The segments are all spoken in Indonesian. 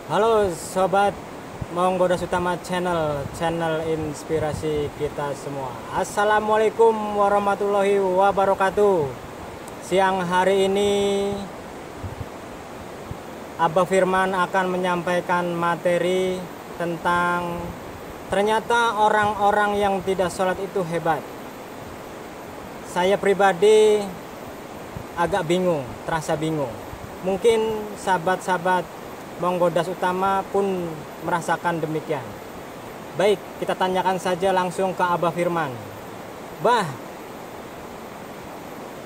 Halo sobat Menggoda Utama channel inspirasi kita semua. Assalamualaikum warahmatullahi wabarakatuh. Siang hari ini Abah Firman akan menyampaikan materi tentang ternyata orang-orang yang tidak sholat itu hebat. Saya pribadi agak bingung, terasa bingung. Mungkin sahabat-sahabat Menggoda Utama pun merasakan demikian. Baik, kita tanyakan saja langsung ke Abah Firman. Bah,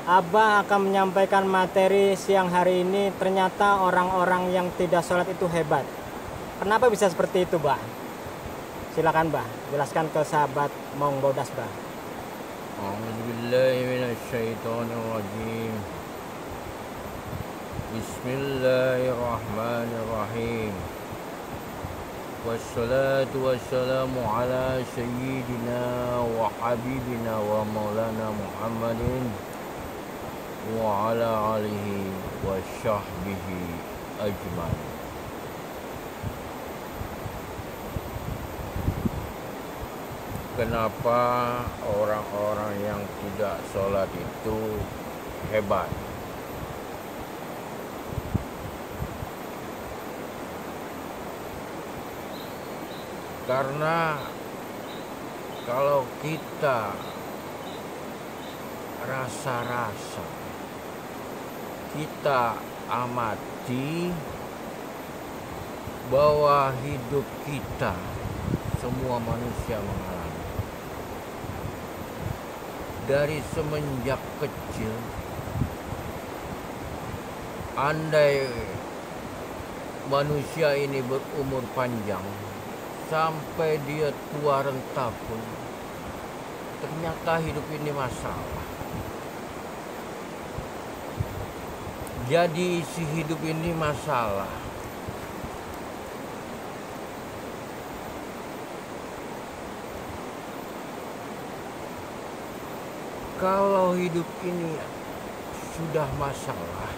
Abah akan menyampaikan materi siang hari ini, ternyata orang-orang yang tidak sholat itu hebat. Kenapa bisa seperti itu, Bah? Silakan, Bah, jelaskan ke sahabat Menggodas, Bah. A'udzubillahiminasyaitonirrajim. Bismillahirrahmanirrahim. Wassalatu wassalamu ala sayyidina wa habibina wa maulana Muhammadin wa ala alihi wa sahbihi ajmain. Kenapa orang-orang yang tidak sholat itu hebat? Karena kalau kita rasa-rasa, kita amati bahwa hidup kita, semua manusia mengalami. Dari semenjak kecil, andai manusia ini berumur panjang, sampai dia tua renta pun, ternyata hidup ini masalah. Jadi isi hidup ini masalah. Kalau hidup ini sudah masalah,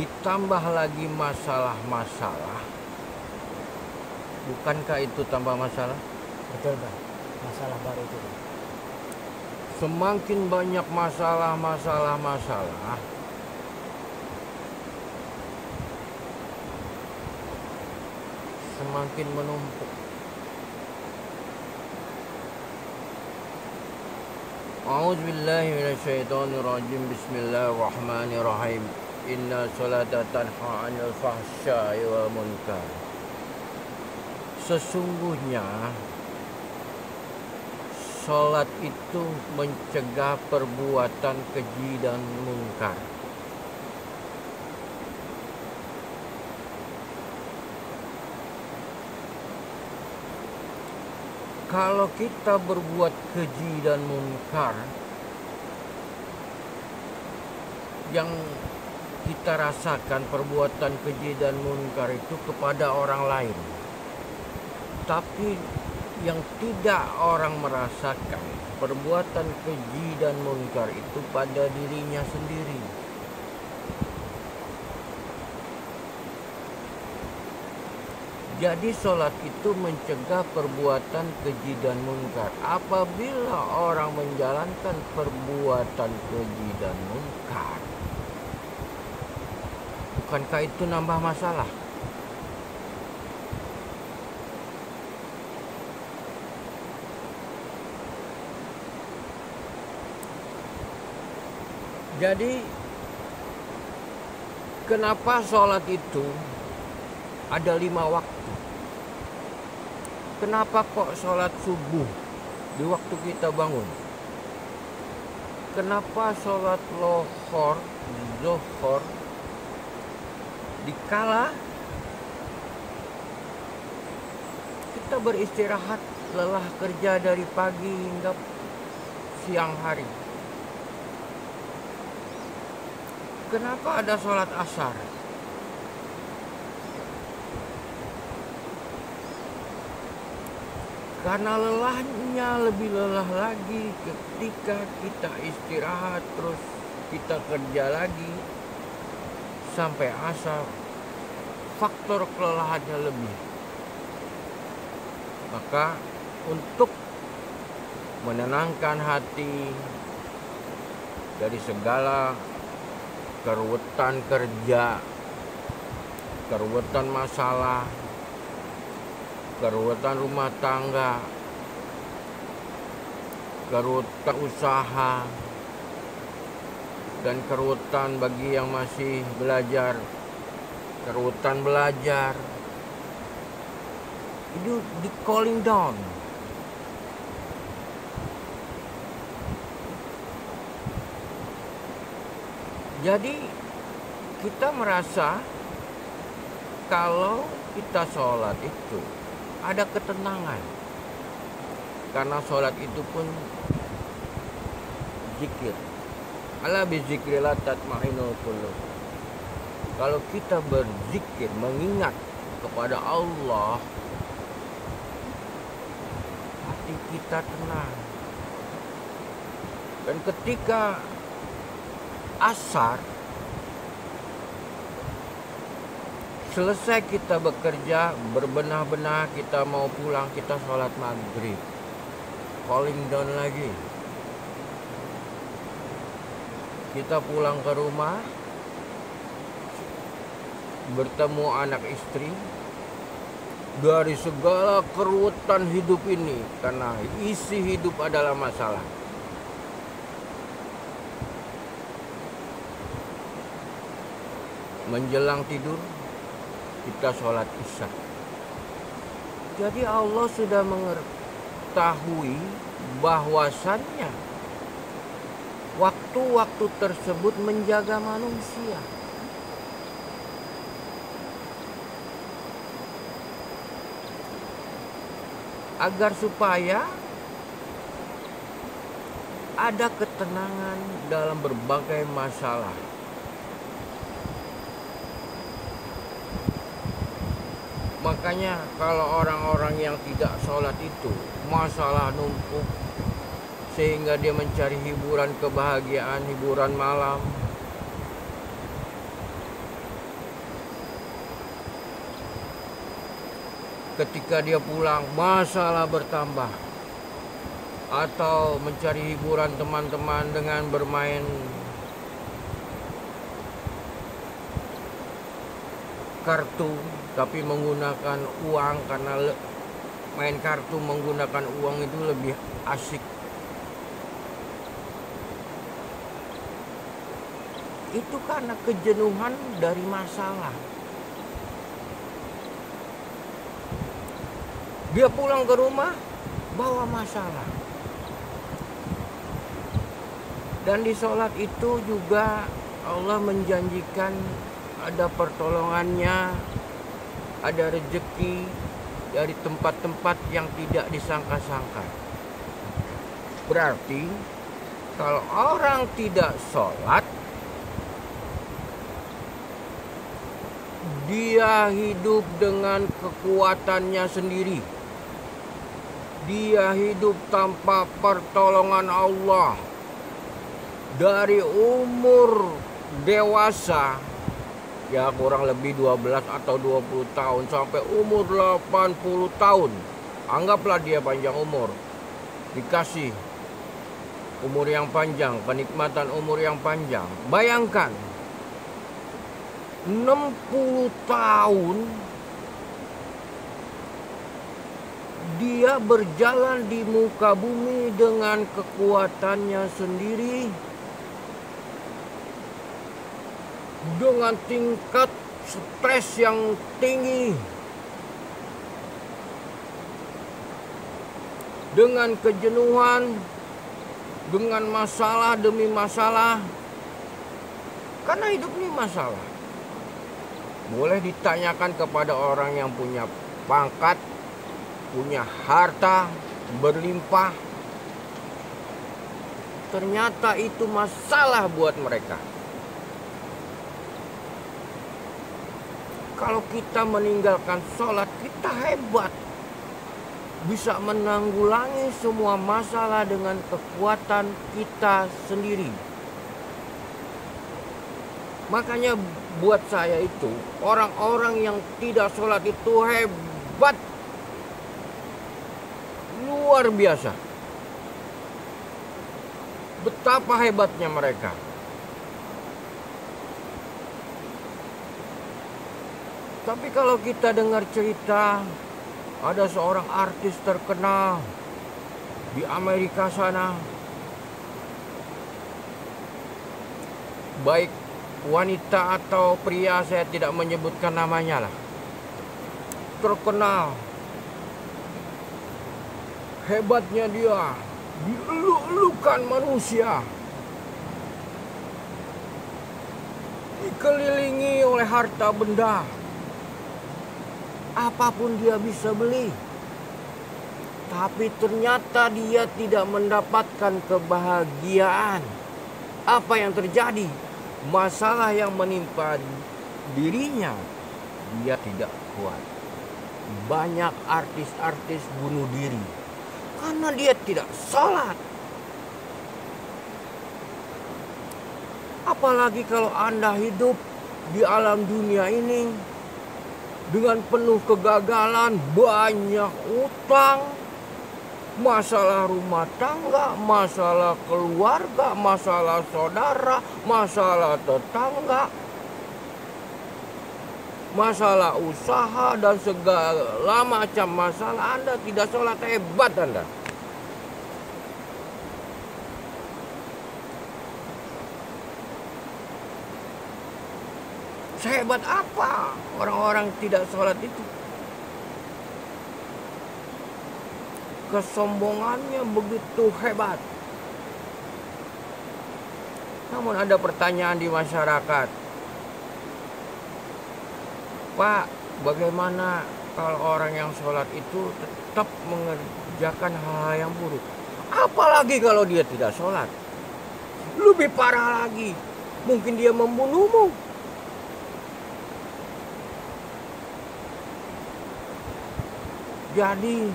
ditambah lagi masalah-masalah, bukankah itu tambah masalah? Betul, Bah. Masalah baru itu, Bah. Semakin banyak masalah, semakin menumpuk. A'udzubillahiminasyaitonirrajim. Bismillahirrahmanirrahim. Inna sholata tanha 'anil fahsya'i wal munkar. Sesungguhnya sholat itu mencegah perbuatan keji dan mungkar. Kalau kita berbuat keji dan mungkar, yang kita rasakan perbuatan keji dan mungkar itu kepada orang lain, tapi yang tidak orang merasakan perbuatan keji dan munkar itu pada dirinya sendiri. Jadi sholat itu mencegah perbuatan keji dan munkar. Apabila orang menjalankan perbuatan keji dan munkar, bukankah itu nambah masalah? Jadi kenapa sholat itu ada 5 waktu? Kenapa kok sholat subuh di waktu kita bangun? Kenapa sholat zuhur dikala kita beristirahat lelah kerja dari pagi hingga siang hari? Kenapa ada sholat asar? Karena lelahnya lebih lelah lagi ketika kita istirahat terus kita kerja lagi sampai asar. faktor kelelahannya lebih. Maka untuk menenangkan hati dari segala keruwetan kerja, keruwetan masalah, keruwetan rumah tangga, keruwetan usaha, dan keruwetan bagi yang masih belajar, keruwetan belajar, itu di calling down. Jadi kita merasa kalau kita sholat itu ada ketenangan, karena sholat itu pun zikir. Ala bizikrillah tatma'innul qulub. Kalau kita berzikir, mengingat kepada Allah, hati kita tenang. Dan ketika asar selesai kita bekerja, berbenah-benah, kita mau pulang, kita sholat maghrib, calling down lagi. Kita pulang ke rumah, bertemu anak istri, dari segala keruwetan hidup ini, karena isi hidup adalah masalah. Menjelang tidur, kita sholat isya. Jadi Allah sudah mengetahui bahwasannya waktu-waktu tersebut menjaga manusia. Agar supaya ada ketenangan dalam berbagai masalah. Makanya kalau orang-orang yang tidak sholat itu masalah numpuk, sehingga dia mencari hiburan kebahagiaan, hiburan malam. Ketika dia pulang, masalah bertambah. Atau mencari hiburan teman-teman dengan bermain kartu, tapi menggunakan uang, karena main kartu menggunakan uang itu lebih asik. Itu karena kejenuhan dari masalah. Dia pulang ke rumah bawa masalah. Dan di sholat itu juga Allah menjanjikan ada pertolongannya, ada rezeki dari tempat-tempat yang tidak disangka-sangka. Berarti kalau orang tidak sholat, dia hidup dengan kekuatannya sendiri. Dia hidup tanpa pertolongan Allah. Dari umur dewasa, ya kurang lebih 12 atau 20 tahun sampai umur 80 tahun. Anggaplah dia panjang umur. Dikasih umur yang panjang, kenikmatan umur yang panjang. Bayangkan 60 tahun dia berjalan di muka bumi dengan kekuatannya sendiri, dengan tingkat stres yang tinggi, dengan kejenuhan, dengan masalah demi masalah. Karena hidup ini masalah. Boleh ditanyakan kepada orang yang punya pangkat, punya harta berlimpah, ternyata itu masalah buat mereka. Kalau kita meninggalkan sholat, kita hebat. Bisa menanggulangi semua masalah dengan kekuatan kita sendiri. Makanya buat saya itu orang-orang yang tidak sholat itu hebat, luar biasa. Betapa hebatnya mereka. Tapi kalau kita dengar cerita ada seorang artis terkenal di Amerika sana, baik wanita atau pria, saya tidak menyebutkan namanya lah, terkenal, hebatnya dia dieluk-elukan manusia, dikelilingi oleh harta benda, apapun dia bisa beli, tapi ternyata dia tidak mendapatkan kebahagiaan. Apa yang terjadi? Masalah yang menimpa dirinya, dia tidak kuat. Banyak artis-artis bunuh diri karena dia tidak sholat. Apalagi kalau Anda hidup di alam dunia ini dengan penuh kegagalan, banyak utang, masalah rumah tangga, masalah keluarga, masalah saudara, masalah tetangga, masalah usaha, dan segala macam masalah. Anda tidak sholat, hebat Anda. Sehebat apa orang-orang tidak sholat itu? Kesombongannya begitu hebat. Namun ada pertanyaan di masyarakat, Pak, bagaimana kalau orang yang sholat itu tetap mengerjakan hal-hal yang buruk? Apalagi kalau dia tidak sholat. Lebih parah lagi, mungkin dia membunuhmu. Jadi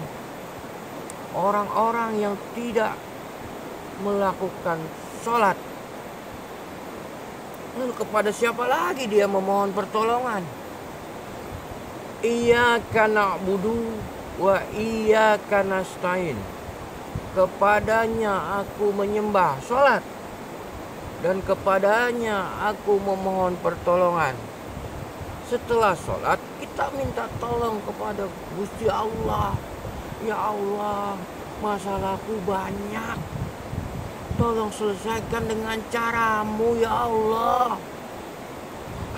orang-orang yang tidak melakukan sholat, lalu kepada siapa lagi dia memohon pertolongan? Iyyaka na'budu wa iyyaka nasta'in. Kepadanya aku menyembah, sholat, dan kepadanya aku memohon pertolongan. Setelah sholat kita minta tolong kepada Gusti Allah. Ya Allah, masalahku banyak, tolong selesaikan dengan caramu ya Allah.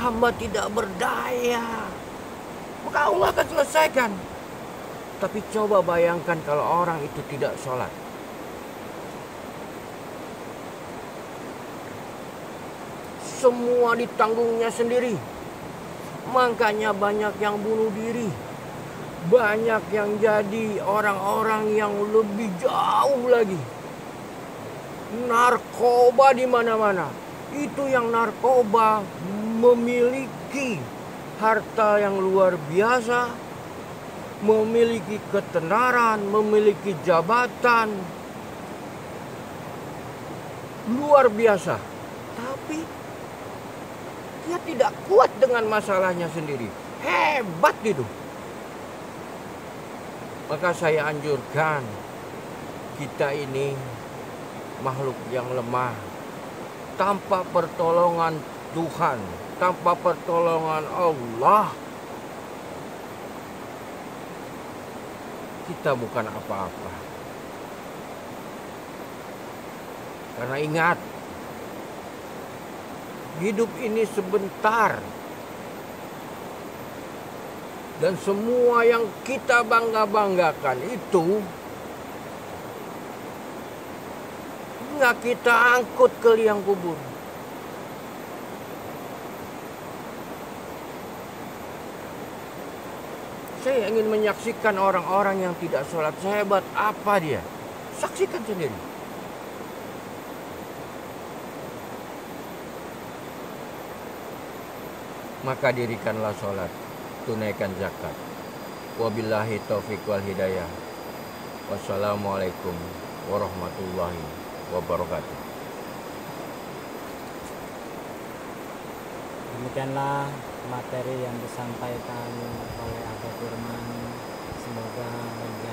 Hamba tidak berdaya. Maka Allah akan selesaikan. Tapi coba bayangkan kalau orang itu tidak sholat. Semua ditanggungnya sendiri. Makanya banyak yang bunuh diri. Banyak yang jadi orang-orang yang lebih jauh lagi. Narkoba di mana-mana. Itu yang narkoba memiliki harta yang luar biasa, memiliki ketenaran, memiliki jabatan luar biasa. Tapi dia tidak kuat dengan masalahnya sendiri. Hebat itu. Maka saya anjurkan, kita ini makhluk yang lemah. Tanpa pertolongan Tuhan, tanpa pertolongan Allah, kita bukan apa-apa. Karena ingat, hidup ini sebentar. Dan semua yang kita bangga-banggakan itu nggak kita angkut ke liang kubur. Saya ingin menyaksikan orang-orang yang tidak sholat, sehebat apa dia. Saksikan sendiri. Maka dirikanlah sholat, tunaikan zakat. Wabillahi taufiq wal hidayah. Wassalamualaikum warahmatullahi wabarakatuh. Demikianlah materi yang disampaikan oleh Abah Firman. Semoga memberi